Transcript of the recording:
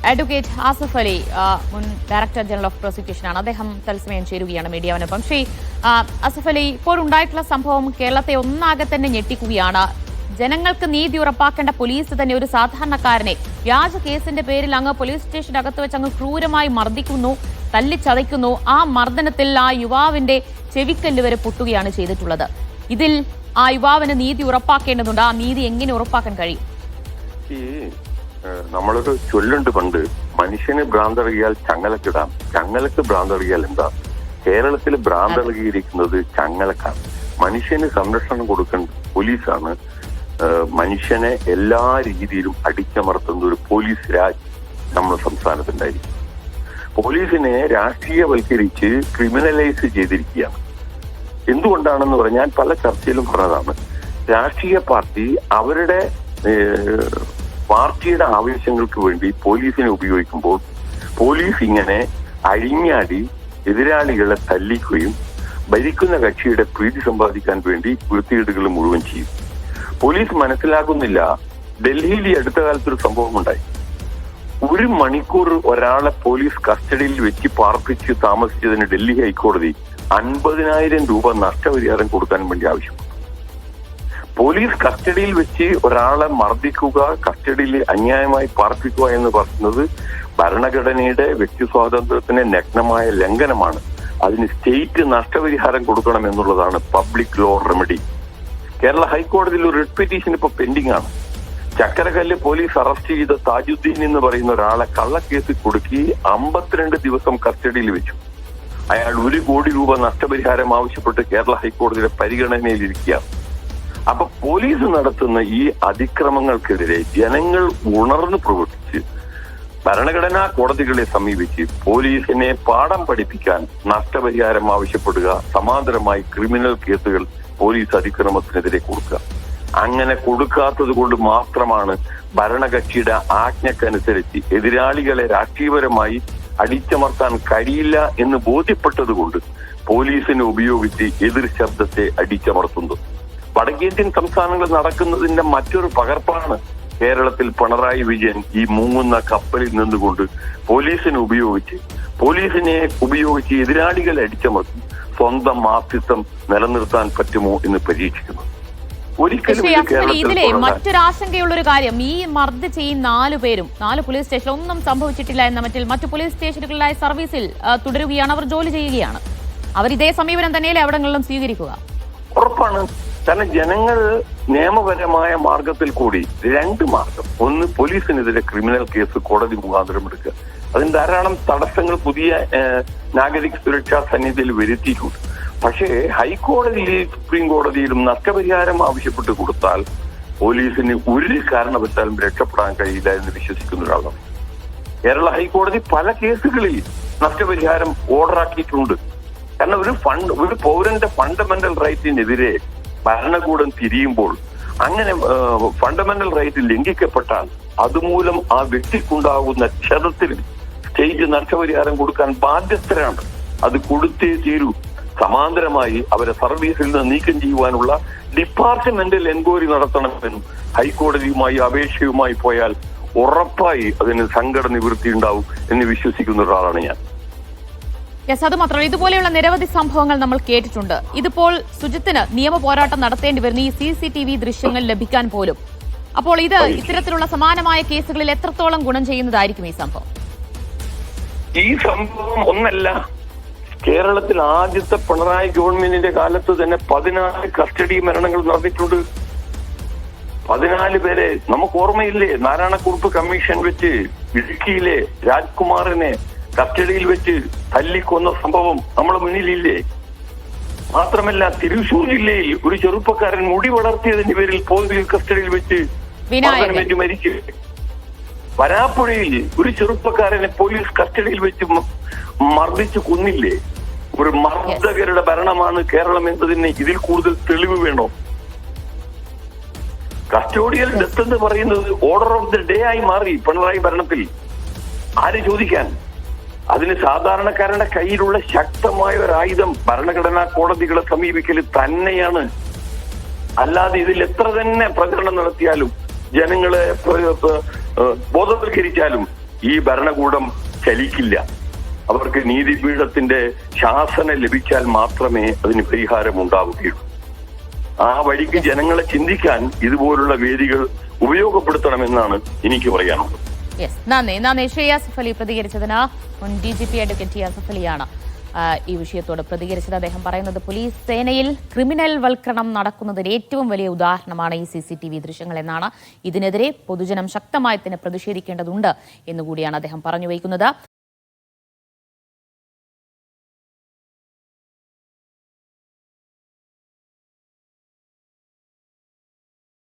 Advocate Asif Ali, മുൻ director general of പ്രോസിക്യൂഷനാണ്. അദ്ദേഹം തത്സമയം ചേരുകയാണ് മീഡിയാവിനൊപ്പം. ശ്രീ ആസിഫ് അലി, ഇപ്പോഴുണ്ടായിട്ടുള്ള സംഭവം കേരളത്തെ ഒന്നാകെ തന്നെ ഞെട്ടിക്കുകയാണ്. ജനങ്ങൾക്ക് നീതി ഉറപ്പാക്കേണ്ട പോലീസ് തന്നെ ഒരു സാധാരണക്കാരനെ വ്യാജ കേസിന്റെ പേരിൽ അങ്ങ് പോലീസ് സ്റ്റേഷനകത്ത് വെച്ച് അങ്ങ് ക്രൂരമായി മർദ്ദിക്കുന്നു, തല്ലിച്ചതയ്ക്കുന്നു. ആ മർദ്ദനത്തിൽ ആ യുവാവിന്റെ ചെവിക്കല്ല് വരെ പൊട്ടുകയാണ് ചെയ്തിട്ടുള്ളത്. ഇതിൽ ആ യുവാവിന് നീതി ഉറപ്പാക്കേണ്ടതുണ്ട്. ആ നീതി എങ്ങനെ ഉറപ്പാക്കാൻ കഴിയും? നമ്മളൊരു ചൊല്ലുണ്ട് പണ്ട്, മനുഷ്യന് ഭ്രാന്തളകിയാൽ ചങ്ങലക്കിടാം, ചങ്ങലക്ക് ഭ്രാന്തളകിയാൽ എന്താ? കേരളത്തിൽ ഭ്രാന്തളകിയിരിക്കുന്നത് ചങ്ങലക്കാണ്. മനുഷ്യന് സംരക്ഷണം കൊടുക്കേണ്ട പോലീസാണ്. മനുഷ്യനെ എല്ലാ രീതിയിലും അടിച്ചമർത്തുന്ന ഒരു പോലീസ് രാജ് നമ്മുടെ സംസ്ഥാനത്തുണ്ടായിരിക്കും. പോലീസിനെ രാഷ്ട്രീയവൽക്കരിച്ച് ക്രിമിനലൈസ് ചെയ്തിരിക്കുകയാണ്. എന്തുകൊണ്ടാണെന്ന് പറഞ്ഞാൽ പല ചർച്ചയിലും പറഞ്ഞതാണ്, രാഷ്ട്രീയ പാർട്ടി അവരുടെ പാർട്ടിയുടെ ആവശ്യങ്ങൾക്ക് വേണ്ടി പോലീസിനെ ഉപയോഗിക്കുമ്പോൾ പോലീസ് ഇങ്ങനെ അഴിഞ്ഞാടി എതിരാളികളെ തല്ലിക്കുകയും ഭരിക്കുന്ന കക്ഷിയുടെ പ്രീതി സമ്പാദിക്കാൻ വേണ്ടി വൃത്തികേടുകൾ മുഴുവൻ ചെയ്യും. പോലീസ് മനസ്സിലാകുന്നില്ല. ഡൽഹിയിൽ ഈ അടുത്ത കാലത്തൊരു സംഭവം ഉണ്ടായി. 1 മണിക്കൂർ ഒരാളെ പോലീസ് കസ്റ്റഡിയിൽ വെച്ച് പാർപ്പിച്ച് താമസിച്ചതിന് ഡൽഹി ഹൈക്കോടതി 50,000 രൂപ നഷ്ടപരിഹാരം കൊടുക്കാൻ വേണ്ടി ആവശ്യപ്പെട്ടു. പോലീസ് കസ്റ്റഡിയിൽ വെച്ച് ഒരാളെ മർദ്ദിക്കുക, കസ്റ്റഡിയിൽ അന്യായമായി പാർപ്പിക്കുക എന്ന് പറയുന്നത് ഭരണഘടനയുടെ വ്യക്തി സ്വാതന്ത്ര്യത്തിന് നഗ്നമായ ലംഘനമാണ്. അതിന് സ്റ്റേറ്റ് നഷ്ടപരിഹാരം കൊടുക്കണം എന്നുള്ളതാണ് പബ്ലിക് ലോ റെമഡി. കേരള ഹൈക്കോടതിയിൽ ഒരു റിട്ട് പെറ്റീഷൻ ഇപ്പൊ പെൻഡിംഗ് ആണ്. ചക്കരക്കല്ല് പോലീസ് അറസ്റ്റ് ചെയ്ത താജുദ്ദീൻ എന്ന് പറയുന്ന ഒരാളെ കള്ളക്കേസ് കൊടുക്കി 52 ദിവസം കസ്റ്റഡിയിൽ വെച്ചു. അയാൾ 1 കോടി രൂപ നഷ്ടപരിഹാരം ആവശ്യപ്പെട്ട് കേരള ഹൈക്കോടതിയുടെ പരിഗണനയിലിരിക്കുകയാണ്. അപ്പൊ പോലീസ് നടത്തുന്ന ഈ അതിക്രമങ്ങൾക്കെതിരെ ജനങ്ങൾ ഉണർന്നു പ്രവർത്തിച്ച് ഭരണഘടനാ കോടതികളെ സമീപിച്ച് പോലീസിനെ പാഠം പഠിപ്പിക്കാൻ നഷ്ടപരിഹാരം ആവശ്യപ്പെടുക, സമാന്തരമായി ക്രിമിനൽ കേസുകൾ പോലീസ് അതിക്രമത്തിനെതിരെ കൊടുക്കുക. അങ്ങനെ കൊടുക്കാത്തത് കൊണ്ട് മാത്രമാണ് ഭരണകക്ഷിയുടെ ആജ്ഞക്കനുസരിച്ച് എതിരാളികളെ രാഷ്ട്രീയപരമായി അടിച്ചമർത്താൻ കഴിയില്ല എന്ന് ബോധ്യപ്പെട്ടതുകൊണ്ട് പോലീസിനെ ഉപയോഗിച്ച് എതിർ ശബ്ദത്തെ അടിച്ചമർത്തുന്നത്. വടക്കേന്ത്യൻ സംസ്ഥാനങ്ങളിൽ നടക്കുന്നതിന്റെ മറ്റൊരു പകർപ്പാണ് കേരളത്തിൽ പിണറായി വിജയൻ ഈ മുങ്ങുന്ന കപ്പലിൽ നിന്നുകൊണ്ട് പോലീസിനെ ഉപയോഗിച്ച് എതിരാളികളെ അടിച്ചമർത്തി സ്വന്തം ആസ്തിത്വം നിലനിർത്താൻ പറ്റുമോ എന്ന് പരീക്ഷിക്കുന്നു. ഇതിലെ മറ്റൊരാശങ്കയുള്ളൊരു കാര്യം, ഈ മർദ്ദിച്ച ഈ 4 പേരും 4 പോലീസ് സ്റ്റേഷനിൽ ഒന്നും സംഭവിച്ചിട്ടില്ല എന്ന മറ്റു പോലീസ് സ്റ്റേഷനുകളിലായി സർവീസിൽ തുടരുകയാണ്, അവർ ജോലി ചെയ്യുകയാണ്. അവർ ഇതേ സമീപനം തന്നെയല്ലേ അവിടങ്ങളിലും സ്വീകരിക്കുക? ഉറപ്പാണ്. കാരണം ജനങ്ങൾ നിയമപരമായ മാർഗത്തിൽ കൂടി 2 മാർഗം. ഒന്ന്, പോലീസിനെതിരെ ക്രിമിനൽ കേസ് കോടതി മുഖാന്തരം എടുക്കുക. അതിന് ധാരാളം തടസ്സങ്ങൾ പുതിയ നാഗരിക സുരക്ഷാ സന്നിധിയിൽ വരുത്തിയിട്ടുണ്ട്. പക്ഷേ ഹൈക്കോടതിയിലും സുപ്രീം കോടതിയിലും നഷ്ടപരിഹാരം ആവശ്യപ്പെട്ട് കൊടുത്താൽ പോലീസിന് ഒരു കാരണവശാലും രക്ഷപ്പെടാൻ കഴിയില്ല എന്ന് വിശ്വസിക്കുന്ന ഒരാളാണ്. കേരള ഹൈക്കോടതി പല കേസുകളിൽ നഷ്ടപരിഹാരം ഓർഡറാക്കിയിട്ടുണ്ട്. കാരണം ഒരു പൗരന്റെ ഫണ്ടമെന്റൽ റൈറ്റിനെതിരെ ഭരണകൂടം തിരിയുമ്പോൾ അങ്ങനെ ഫണ്ടമെന്റൽ റൈറ്റ് ലംഘിക്കപ്പെട്ടാൽ അതുമൂലം ആ വ്യക്തിക്കുണ്ടാകുന്ന ക്ഷതത്തിന് സ്റ്റേറ്റ് നഷ്ടപരിഹാരം കൊടുക്കാൻ ബാധ്യസ്ഥരാണ്. അത് കൊടുത്തേ തീരൂ. സമാന്തരമായി അവരെ സർവീസിൽ നിന്ന് നീക്കം ചെയ്യുവാനുള്ള ഡിപ്പാർട്ട്മെന്റൽ എൻക്വയറി നടത്തണമെന്നും ഹൈക്കോടതിയുമായി അപേക്ഷയുമായി പോയാൽ ഉറപ്പായി അതിന് സങ്കട നിവൃത്തി ഉണ്ടാവും എന്ന് വിശ്വസിക്കുന്ന ഒരാളാണ് ഞാൻ. അത് മാത്രമല്ല, ഇതുപോലെയുള്ള നിരവധി സംഭവങ്ങൾ നമ്മൾ കേട്ടിട്ടുണ്ട്. ഇതിപ്പോൾ സുജിത്തിന് നിയമ പോരാട്ടം നടത്തേണ്ടി വരുന്ന ഈ CCTV ദൃശ്യങ്ങൾ ലഭിക്കാൻ പോലും. അപ്പോൾ ഇത് ഇത്തരത്തിലുള്ള സമാനമായ കേസുകളിൽ എത്രത്തോളം ഗുണം ചെയ്യുന്നതായിരിക്കും ഈ സംഭവം? ഈ സംഭവം ഒന്നല്ല, കേരളത്തിൽ ആദ്യത്തെ പിണറായി ഗവൺമെന്റിന്റെ കാലത്ത് തന്നെ 14 കസ്റ്റഡി മരണങ്ങൾ നടന്നിട്ടുണ്ട്. 14 പേരെ നമുക്ക് ഓർമ്മയില്ലേ? നാരായണക്കുറുപ്പ് കമ്മീഷൻ വെച്ച് ഇടുക്കിയിലെ രാജ്കുമാറിനെ കസ്റ്റഡിയിൽ വെച്ച് തല്ലിക്കൊന്ന സംഭവം നമ്മുടെ മുന്നിലില്ലേ? മാത്രമല്ല, തൃശൂർ ജില്ലയിൽ ഒരു ചെറുപ്പക്കാരൻ മുടി വളർത്തിയതിന്റെ പേരിൽ പോലീസ് കസ്റ്റഡിയിൽ വെച്ച് മരിച്ചു. വരാപ്പുഴയിൽ ഒരു ചെറുപ്പക്കാരനെ പോലീസ് കസ്റ്റഡിയിൽ വെച്ച് മർദ്ദിച്ചു കൊന്നില്ലേ? ഒരു മർദ്ദകരുടെ ഭരണമാണ് കേരളം എന്നതിന് ഇതിൽ കൂടുതൽ തെളിവ് വേണോ? കസ്റ്റോഡിയൽ ഡെത്ത് എന്ന് പറയുന്നത് ഓർഡർ ഓഫ് ദി ഡേ ആയി മാറി പിണറായി ഭരണത്തിൽ. ആര് ചോദിക്കാൻ? അതിന് സാധാരണക്കാരുടെ കയ്യിലുള്ള ശക്തമായ ഒരു ആയുധം ഭരണഘടനാ കോടതികളെ സമീപിക്കൽ തന്നെയാണ്. അല്ലാതെ ഇതിൽ എത്ര തന്നെ പ്രചരണം നടത്തിയാലും ജനങ്ങളെ ബോധവൽക്കരിച്ചാലും ഈ ഭരണകൂടം ചലിക്കില്ല. അവർക്ക് നീതിപീഠത്തിന്റെ ശാസനം ലഭിച്ചാൽ മാത്രമേ അതിന് പരിഹാരം ഉണ്ടാവുകയുള്ളൂ. ആ വഴിക്ക് ജനങ്ങളെ ചിന്തിക്കാൻ ഇതുപോലുള്ള വേദികൾ ഉപയോഗപ്പെടുത്തണമെന്നാണ് എനിക്ക് പറയാനുള്ളത്. നന്ദി ശ്രീ ആസിഫ് അലി പ്രതികരിച്ചതിന്. മുൻ DGP അഡ്വക്കേറ്റ് ടി ആസിഫ് അലിയാണ് ഈ വിഷയത്തോട് പ്രതികരിച്ചത്. അദ്ദേഹം പറയുന്നത് പോലീസ് സേനയിൽ ക്രിമിനൽ വൽക്കരണം നടക്കുന്നതിന് ഏറ്റവും വലിയ ഉദാഹരണമാണ് ഈ CCTV ദൃശ്യങ്ങൾ എന്നാണ്. ഇതിനെതിരെ പൊതുജനം ശക്തമായി തന്നെ പ്രതിഷേധിക്കേണ്ടതുണ്ട് എന്നുകൂടിയാണ് അദ്ദേഹം പറഞ്ഞു വയ്ക്കുന്നത്.